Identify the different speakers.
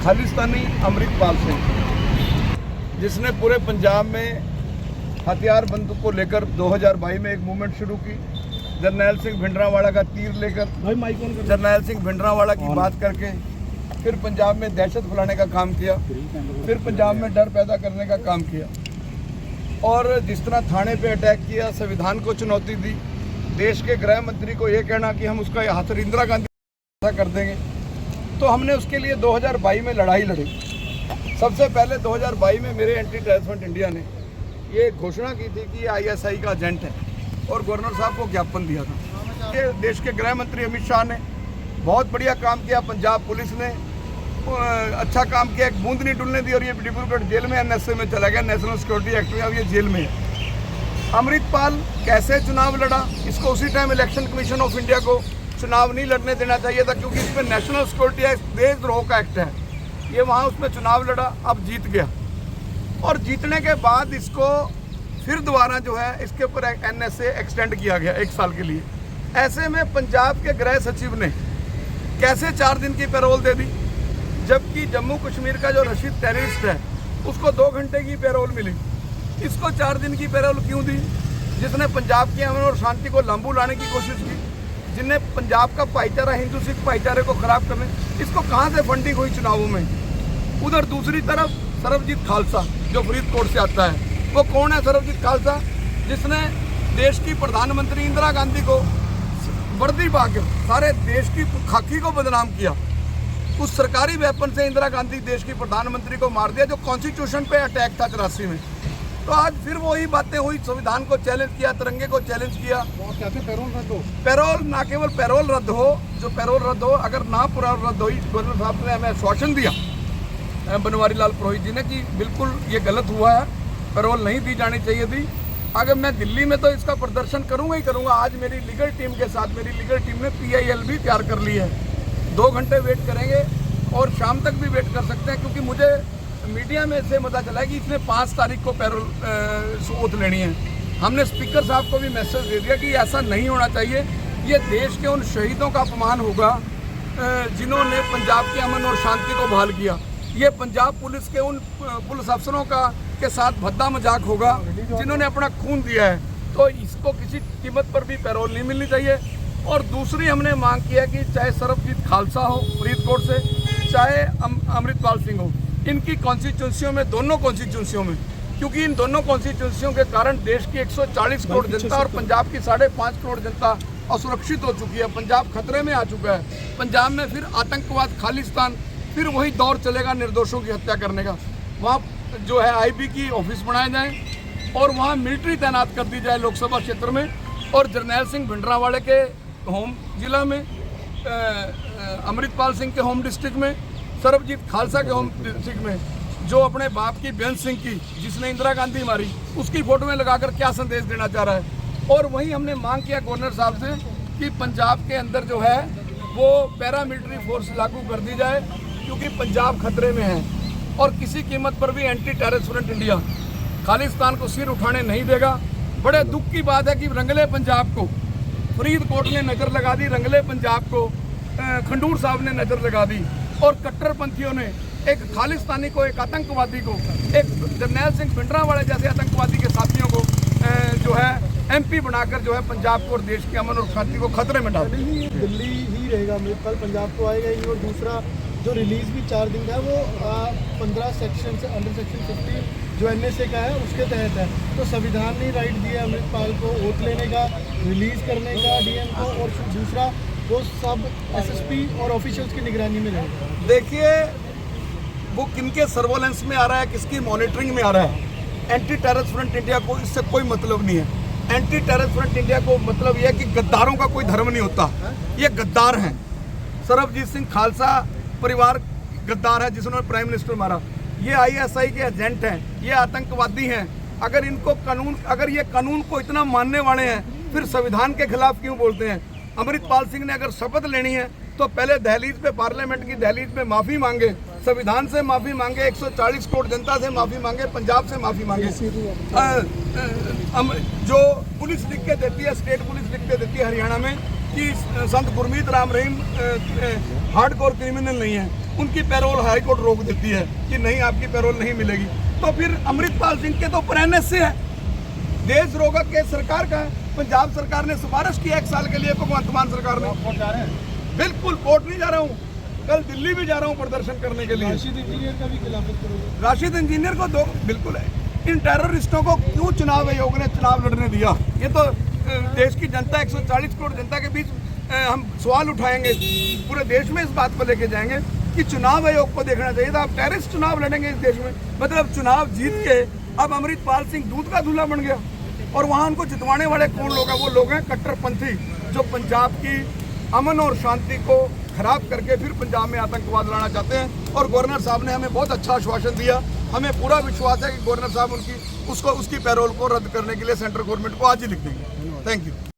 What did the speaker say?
Speaker 1: खालिस्तानी अमृतपाल सिंह, जिसने पूरे पंजाब में हथियार बंदूक को लेकर 2022 में एक मूवमेंट शुरू की। जरनैल सिंह भिंडरावाला का तीर लेकर जरनैल सिंह भिंडरावाला की बात करके फिर पंजाब में दहशत फैलाने का काम किया, फिर पंजाब में डर पैदा करने का काम किया और जिस तरह थाने पे अटैक किया, संविधान को चुनौती दी, देश के गृह मंत्री को ये कहना कि हम उसका हाथ इंदिरा गांधी कर देंगे, तो हमने उसके लिए 2022 में लड़ाई लड़ी। सबसे पहले 2022 में मेरे एंटी टेररिस्ट फ्रंट इंडिया ने ये घोषणा की थी कि ये आईएसआई का एजेंट है और गवर्नर साहब को ज्ञापन दिया था। ये देश के गृह मंत्री अमित शाह ने बहुत बढ़िया काम किया, पंजाब पुलिस ने अच्छा काम किया, एक बूंद नहीं डुलने दी और ये डिब्रूगढ़ जेल में एनएसए में चला गया, नेशनल सिक्योरिटी एक्ट में, अब ये जेल में है। अमृतपाल कैसे चुनाव लड़ा, इसको उसी time election commission of India को चुनाव नहीं लड़ने देना चाहिए था, क्योंकि इसमें नेशनल सिक्योरिटी एक्ट, देशद्रोह का एक्ट है। ये वहाँ उसमें चुनाव लड़ा, अब जीत गया और जीतने के बाद इसको फिर दोबारा जो है इसके ऊपर एनएसए एक्सटेंड किया गया 1 साल के लिए। ऐसे में पंजाब के गृह सचिव ने कैसे 4 दिन की पैरोल दे दी, जबकि जम्मू कश्मीर का जो रशीद टेररिस्ट है उसको 2 घंटे की पैरोल मिली। इसको 4 दिन की पैरोल क्यों दी? जिसने पंजाब के अमन और शांति को लांबू लाने की कोशिश की, जिनने पंजाब का भाईचारा, हिंदू सिख भाईचारे को खराब करने, इसको कहाँ से फंडिंग हुई चुनावों में? उधर दूसरी तरफ सरबजीत खालसा जो फरीदकोट से आता है, वो कौन है सरबजीत खालसा? जिसने देश की प्रधानमंत्री इंदिरा गांधी को वर्दी पाकर सारे देश की खाकी को बदनाम किया। उस सरकारी वेपन से इंदिरा गांधी देश की प्रधानमंत्री को मार दिया, जो कॉन्स्टिट्यूशन पे अटैक था 83 में। तो आज फिर वही बातें हुई, संविधान को चैलेंज किया, तिरंगे को चैलेंज किया।
Speaker 2: पैरोल रद्द हो,
Speaker 1: पैरोल ना केवल पैरोल रद्द हो, जो पैरोल रद्द हो, अगर ना पैरोल रद्द हुई, गवर्नर साहब ने हमें आश्वासन दिया बनवारी लाल पुरोहित जी ने कि बिल्कुल ये गलत हुआ है, पैरोल नहीं दी जानी चाहिए थी। अगर मैं दिल्ली में तो इसका प्रदर्शन करूंगा ही करूंगा। आज मेरी लीगल टीम के साथ, मेरी लीगल टीम ने PIL भी तैयार कर ली है। 2 घंटे वेट करेंगे और शाम तक भी वेट कर सकते हैं, क्योंकि मुझे मीडिया में से पता चला है कि इसने 5 तारीख को पैरोल ओथ लेनी है। हमने स्पीकर साहब को भी मैसेज दे दिया कि ऐसा नहीं होना चाहिए। ये देश के उन शहीदों का अपमान होगा जिन्होंने पंजाब के अमन और शांति को बहाल किया। ये पंजाब पुलिस के उन पुलिस अफसरों के साथ भद्दा मजाक होगा जिन्होंने अपना खून दिया है। तो इसको किसी कीमत पर भी पैरोल नहीं मिलनी चाहिए। और दूसरी हमने मांग की है कि चाहे सरबजीत खालसा हो फरीदकोट से, चाहे अमृतपाल सिंह हो, इनकी कॉन्स्टिट्यूंसियों में, दोनों कॉन्स्टिट्यूंसियों में, क्योंकि इन दोनों कॉन्स्टिट्यूंसियों के कारण देश की 140 करोड़ जनता और पंजाब की 5.5 करोड़ जनता असुरक्षित हो चुकी है। पंजाब खतरे में आ चुका है। पंजाब में फिर आतंकवाद, खालिस्तान, फिर वही दौर चलेगा निर्दोषों की हत्या करने का। वहाँ जो है IB की ऑफिस बनाए जाएँ और वहाँ मिलिट्री तैनात कर दी जाए लोकसभा क्षेत्र में, और जरनैल सिंह भिंडरावाले के होम जिला में, अमृतपाल सिंह के होम डिस्ट्रिक्ट में, सरबजीत खालसा के होम डिस्ट्रिक्ट में, जो अपने बाप की बेअंत सिंह की, जिसने इंदिरा गांधी मारी, उसकी फोटो में लगाकर क्या संदेश देना चाह रहा है। और वहीं हमने मांग किया गवर्नर साहब से कि पंजाब के अंदर जो है वो पैरामिलिट्री फोर्स लागू कर दी जाए, क्योंकि पंजाब खतरे में है और किसी कीमत पर भी anti terrorist front India Khalistan को सिर उठाने नहीं देगा। बड़े दुख की बात है कि रंगले पंजाब को फरीदकोट ने नज़र लगा दी, रंगले पंजाब को खंडूर साहब ने नज़र लगा दी, और कट्टरपंथियों ने एक खालिस्तानी को, एक आतंकवादी को, एक जरनैल सिंह भिंडरावाले जैसे आतंकवादी के साथियों को जो है MP बनाकर जो है पंजाब को और देश के अमन और शांति को खतरे में डाल दी।
Speaker 2: दिल्ली ही रहेगा अमृतपाल, पंजाब तो आएगा ही। और दूसरा जो रिलीज भी 4 दिन का है वो 15 सेक्शन से अंडर सेक्शन 50 जो NSA का है उसके तहत है। तो संविधान ने राइट दिया अमृतपाल को ओथ लेने का, रिलीज करने का DM को, और दूसरा वो सब SSP और ऑफिशियल्स की निगरानी में रहेगा।
Speaker 1: देखिए वो किनके सर्वेलेंस में आ रहा है, किसकी मॉनिटरिंग में आ रहा है, एंटी टेररिस्ट फ्रंट इंडिया को इससे कोई मतलब नहीं है। एंटी टेररिस्ट फ्रंट इंडिया को मतलब यह है कि गद्दारों का कोई धर्म नहीं होता, ये गद्दार हैं। सरबजीत सिंह खालसा परिवार गद्दार है जिन्होंने प्राइम मिनिस्टर मारा। ये ISI के एजेंट हैं, ये आतंकवादी हैं। अगर इनको कानून, अगर ये कानून को इतना मानने वाले हैं, फिर संविधान के खिलाफ क्यों बोलते हैं? अमृतपाल सिंह ने अगर शपथ लेनी है तो पहले दहलीज पे, पार्लियामेंट की दहलीज पे माफ़ी मांगे, संविधान से माफ़ी मांगे, 140 करोड़ जनता से माफ़ी मांगे, पंजाब से माफ़ी मांगे। जो पुलिस लिख के देती है, स्टेट पुलिस लिख के देती है हरियाणा में कि संत गुरमीत राम रहीम हार्डकोर क्रिमिनल नहीं है, उनकी पैरोल हाई कोर्ट रोक देती है कि नहीं आपकी पैरोल नहीं मिलेगी, तो फिर अमृतपाल सिंह के तो ऊपर NSA है, देश रोगा केस सरकार का है। पंजाब सरकार ने सिफारिश की 1 साल के लिए भगवंत मान सरकार ने। बिल्कुल कोर्ट नहीं जा रहा हूँ, कल दिल्ली भी जा रहा हूँ प्रदर्शन करने के लिए।
Speaker 2: राशिद इंजीनियर का भी खिलाफत करोगे?
Speaker 1: राशिद इंजीनियर को दो, बिल्कुल है। इन टेररिस्टों को क्यों चुनाव आयोग ने चुनाव लड़ने दिया? ये तो देश की जनता 140 करोड़ जनता के बीच हम सवाल उठाएंगे, पूरे देश में इस बात को लेके जाएंगे कि चुनाव आयोग को देखना चाहिए था। आप टेररिस्ट चुनाव लड़ेंगे इस देश में, मतलब चुनाव जीत के अब अमृतपाल सिंह दूध का दूल्हा बन गया। और वहाँ उनको जितवाने वाले कौन लोग हैं? वो लोग हैं कट्टरपंथी, जो पंजाब की अमन और शांति को खराब करके फिर पंजाब में आतंकवाद लाना चाहते हैं। और गवर्नर साहब ने हमें बहुत अच्छा आश्वासन दिया, हमें पूरा विश्वास है कि गवर्नर साहब उसकी पैरोल को रद्द करने के लिए सेंट्रल गवर्नमेंट को आज ही लिख देंगे। Thank you.